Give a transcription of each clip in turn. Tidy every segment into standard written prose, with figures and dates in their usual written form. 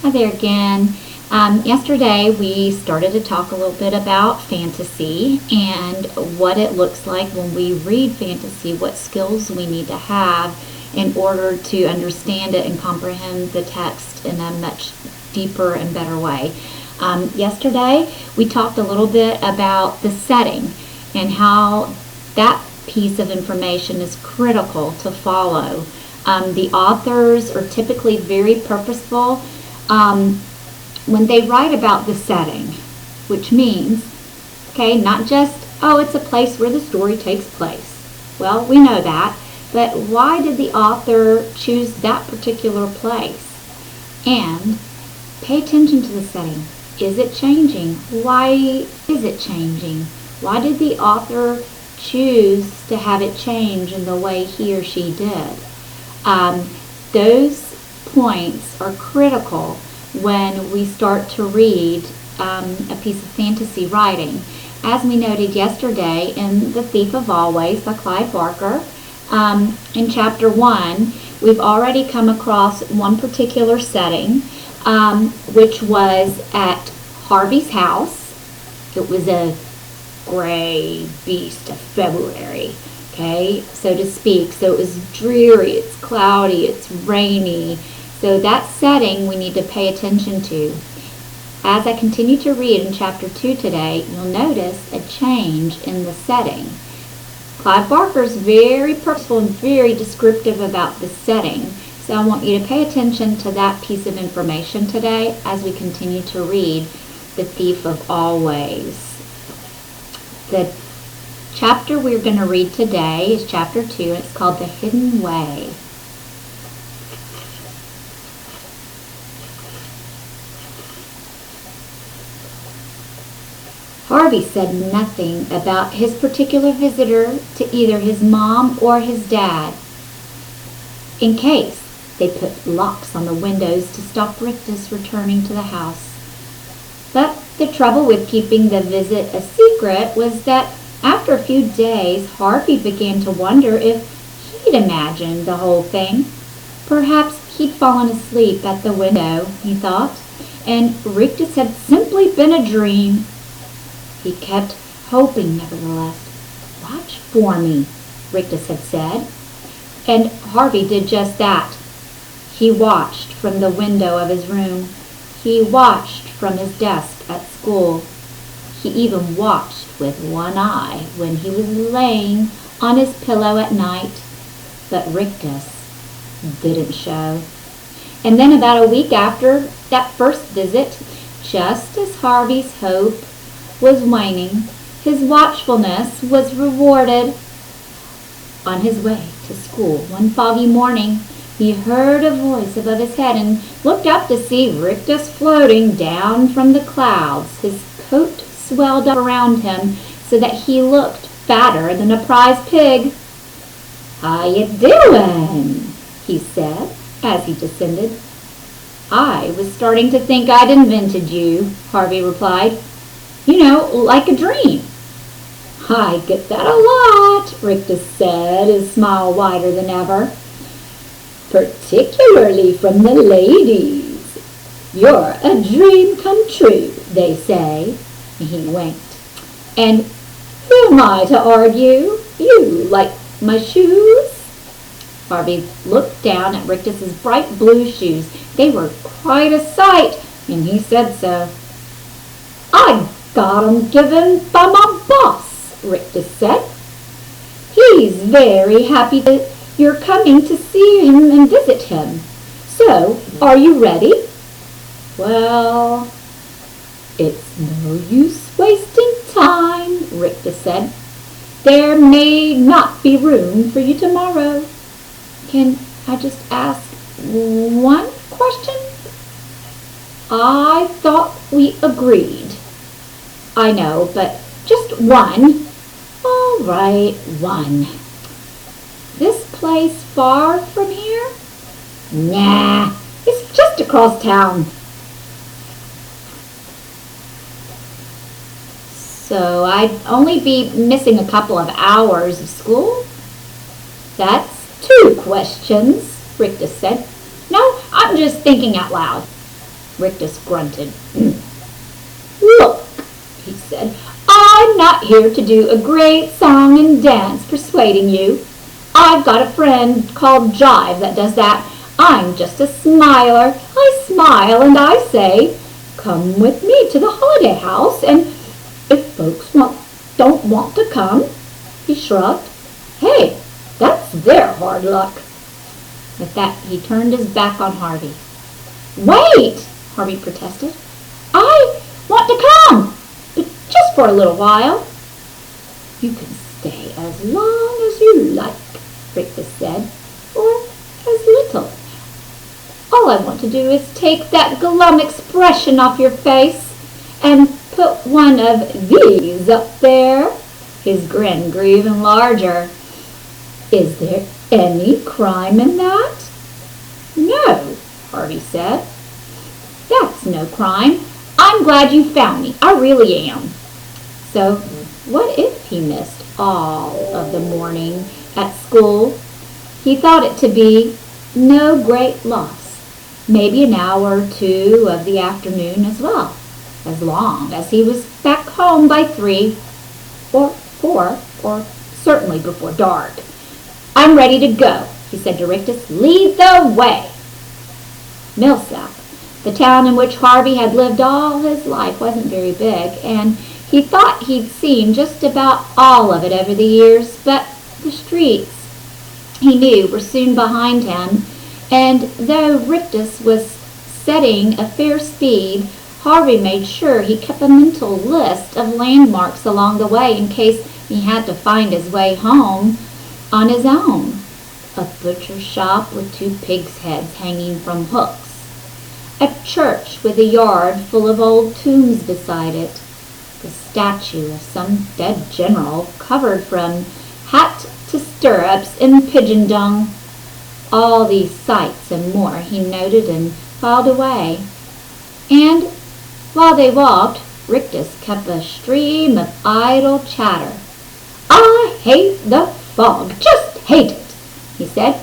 Hi there again. Yesterday we started to talk a little bit about fantasy and what it looks like when we read fantasy, what skills we need to have in order to understand it and comprehend the text in a much deeper and better way. Yesterday we talked a little bit about the setting and how that piece of information is critical to follow. The authors are typically very purposeful when they write about the setting, which means, okay, not just, oh, it's a place where the story takes place. Well, we know that, but why did the author choose that particular place? And pay attention to the setting. Is it changing? Why is it changing? Why did the author choose to have it change in the way he or she did? Those points are critical when we start to read a piece of fantasy writing. As we noted yesterday in The Thief of Always by Clive Barker, in chapter 1, we've already come across one particular setting, which was at Harvey's house. It was a gray beast of February, okay, so to speak. So it was dreary, it's cloudy, it's rainy. So that setting we need to pay attention to. As I continue to read in chapter 2 today, you'll notice a change in the setting. Clive Barker is very purposeful and very descriptive about the setting. So I want you to pay attention to that piece of information today as we continue to read The Thief of Always. The chapter we're going to read today is chapter 2, and it's called The Hidden Way. Harvey said nothing about his particular visitor to either his mom or his dad, in case they put locks on the windows to stop Rictus returning to the house. But the trouble with keeping the visit a secret was that after a few days, Harvey began to wonder if he'd imagined the whole thing. Perhaps he'd fallen asleep at the window, he thought, and Rictus had simply been a dream. He kept hoping, nevertheless. "Watch for me," Rictus had said. And Harvey did just that. He watched from the window of his room. He watched from his desk at school. He even watched with one eye when he was laying on his pillow at night. But Rictus didn't show. And then about a week after that first visit, just as Harvey's hope was waning, his watchfulness was rewarded. On his way to school one foggy morning, he heard a voice above his head and looked up to see Rictus floating down from the clouds. His coat swelled up around him so that he looked fatter than a prize pig. "How you doing?" he said as he descended. "I was starting to think I'd invented you," Harvey replied. "You know, like a dream." "I get that a lot," Rictus said, his smile wider than ever. "Particularly from the ladies. You're a dream come true, they say." He winked. "And who am I to argue? You like my shoes?" Harvey looked down at Rictus's bright blue shoes. They were quite a sight, and he said so. "I got 'em given by my boss," Rictus said. "He's very happy that you're coming to see him and visit him. So, are you ready?" "Well, it's no use wasting time," Rictus said. "There may not be room for you tomorrow." "Can I just ask one question?" "I thought we agreed." "I know, but just one." "All right, one." "This place far from here?" "Nah, it's just across town." "So I'd only be missing a couple of hours of school?" "That's two questions," Rictus said. "No, I'm just thinking out loud." Rictus grunted. Look, he said, I'm not here to do a great song and dance persuading you. I've got a friend called Jive that does that. I'm just a smiler. I smile and I say, come with me to the holiday house, and if folks don't want to come, he shrugged, hey, that's their hard luck. With that, he turned his back on Harvey. Wait, Harvey protested. I want to come, but just for a little while. You can stay as long as you like, Rictus said, or as little. All I want to do is take that glum expression off your face and put one of these up there. His grin grew even larger. Is there any crime in that? No, Harvey said. That's no crime. I'm glad you found me. I really am. So, what if he missed all of the morning at school? He thought it to be no great loss. Maybe an hour or two of the afternoon as well, as long as he was back home by 3 or 4, or certainly before dark. I'm ready to go, he said to Rictus. Lead the way. Millsap, the town in which Harvey had lived all his life, wasn't very big, and he thought he'd seen just about all of it over the years, but the streets, he knew, were soon behind him, and though Rictus was setting a fair speed, Harvey made sure he kept a mental list of landmarks along the way in case he had to find his way home on his own. A butcher shop with 2 pigs' heads hanging from hooks. A church with a yard full of old tombs beside it. The statue of some dead general covered from hat to stirrups in pigeon dung. All these sights and more he noted and filed away. And while they walked, Rictus kept a stream of idle chatter. I hate the fog, just hate it, he said.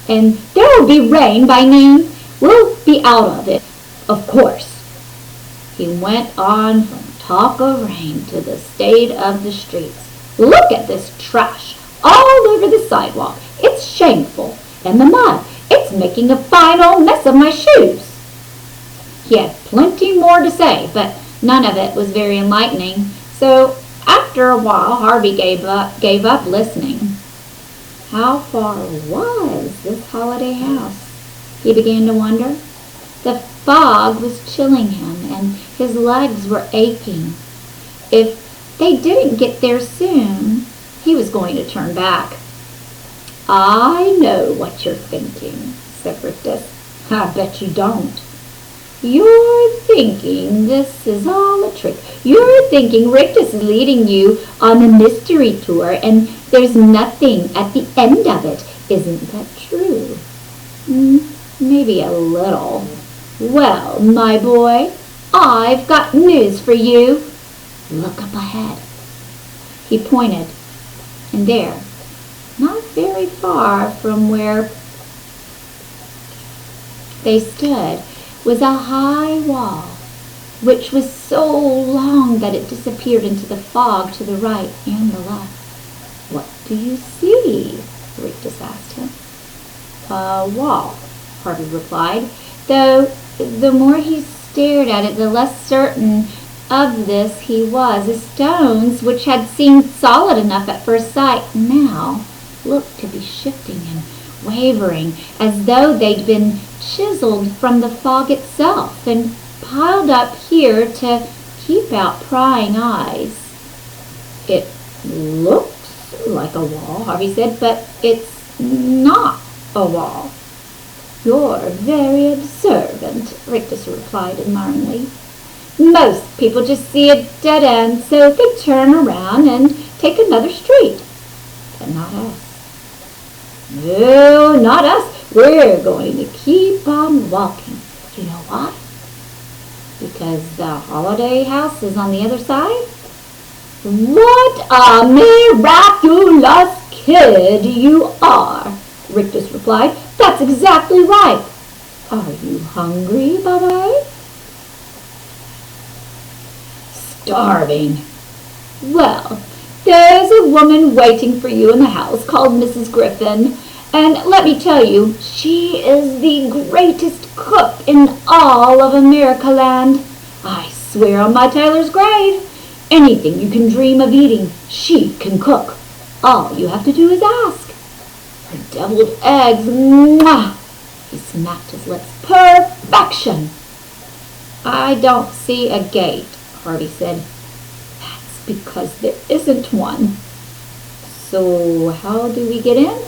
And there will be rain by noon. We'll be out of it, of course. He went on from talk of rain to the state of the streets. Look at this trash all over the sidewalk. It's shameful. And the mud, it's making a fine old mess of my shoes. He had plenty more to say, but none of it was very enlightening. So after a while, Harvey gave up listening. How far was this holiday house? He began to wonder. The fog was chilling him, and his legs were aching. If they didn't get there soon, he was going to turn back. I know what you're thinking, said Rictus. I bet you don't. You're thinking this is all a trick. You're thinking Rictus is leading you on a mystery tour and there's nothing at the end of it. Isn't that true? Maybe a little. Well, my boy, I've got news for you. Look up ahead. He pointed, and there, not very far from where they stood, was a high wall, which was so long that it disappeared into the fog to the right and the left. What do you see? Rictus asked him. A wall, Harvey replied, though the more he stared at it, the less certain of this he was. The stones, which had seemed solid enough at first sight, now looked to be shifting and wavering, as though they'd been chiseled from the fog itself and piled up here to keep out prying eyes. It looks like a wall, Harvey said, but it's not a wall. You're very observant, Rictus replied admiringly. Most people just see a dead end, so they turn around and take another street. But not us. No, not us. We're going to keep on walking. Do you know why? Because the holiday house is on the other side? What a miraculous kid you are, Rictus replied. That's exactly right. Are you hungry, by the way? starving. Well, there's a woman waiting for you in the house called Mrs. Griffin, and let me tell you, she is the greatest cook in all of America land. I swear on my tailor's grave, anything you can dream of eating, she can cook. All you have to do is ask. Her deviled eggs, mwah! He smacked his lips. Perfection! I don't see a gate, Harvey said. That's because there isn't one. So how do we get in?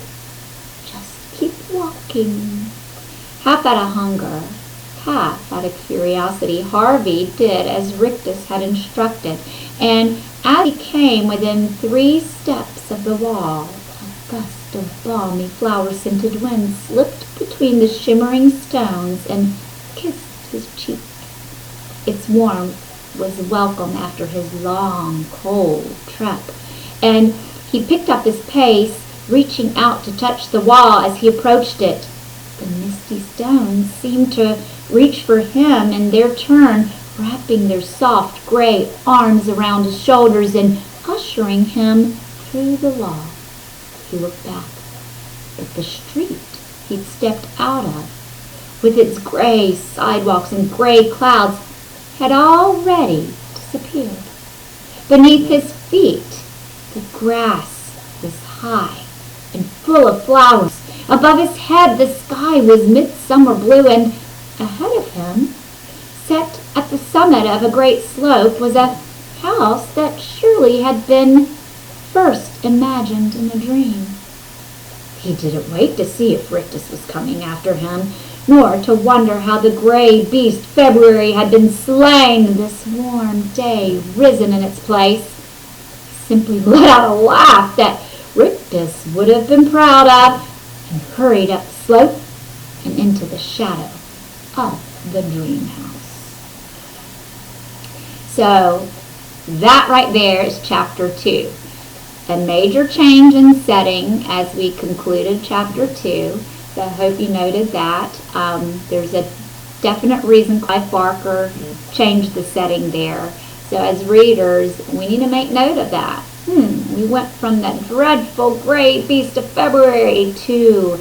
Just keep walking. Half out of hunger, half out of curiosity, Harvey did as Rictus had instructed, and as he came within 3 steps of the wall, a gust of balmy flower-scented wind slipped between the shimmering stones and kissed his cheek. Its warmth was welcome after his long, cold trek, and he picked up his pace, reaching out to touch the wall as he approached it. The misty stones seemed to reach for him in their turn, wrapping their soft gray arms around his shoulders and ushering him through the wall. He looked back at the street he'd stepped out of, with its gray sidewalks and gray clouds, had already disappeared. Beneath his feet, the grass was high and full of flowers. Above his head, the sky was midsummer blue, and ahead of him, set at the summit of a great slope, was a house that surely had been first imagined in a dream. He didn't wait to see if Rictus was coming after him, nor to wonder how the gray beast February had been slain, this warm day risen in its place. He simply let out a laugh that Rictus would have been proud of, and hurried up the slope and into the shadow of the dream house. So that right there is chapter 2. A major change in setting as we concluded chapter 2. So I hope you noted that. There's a definite reason Clive Barker changed the setting there. So as readers, we need to make note of that. We went from that dreadful gray beast of February to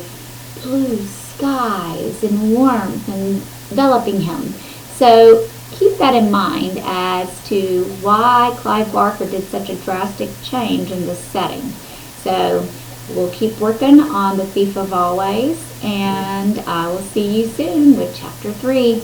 blue skies and warmth enveloping him. So keep that in mind as to why Clive Barker did such a drastic change in this setting. So we'll keep working on The Thief of Always, and I will see you soon with chapter 3.